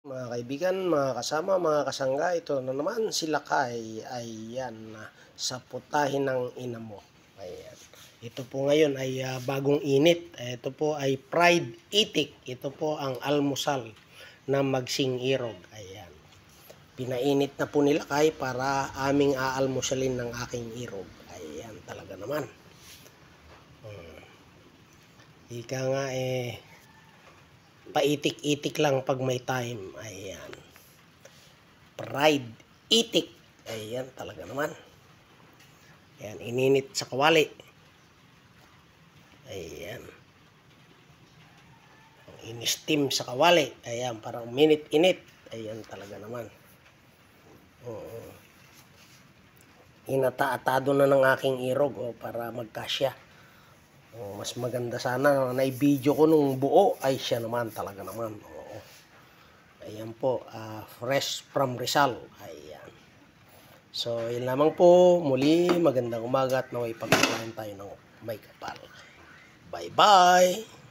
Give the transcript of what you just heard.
Mga kaibigan, mga kasama, mga kasangga, ito na naman sila Kay. Ayan, sa putahin ng ina mo. Ayan. Ito po ngayon ay bagong init. Ito po ay fried itik. Ito po ang almusal na magsing irog. Ayan. Pinainit na po nila Kay para aming aalmusalin ng aking irog. Ayan, talaga naman. Ika nga paitik-itik lang pag may time. Ayan. Fried itik. Ayan, talaga naman. Ayan, ininit sa kawali. Ayan. In-steam sa kawali. Ayan, parang minute-init. Ayan, talaga naman. Oo. Inata-atado na ng aking irog para magkasya. Mas maganda sana na i-video ko nung buo. Ay, siya naman, talaga naman. Oo. Ayan po, fresh from Rizal. Ayan. So, yun lamang po. Muli, magandang umaga at naway pagkakain tayo ng may kapal. Bye-bye!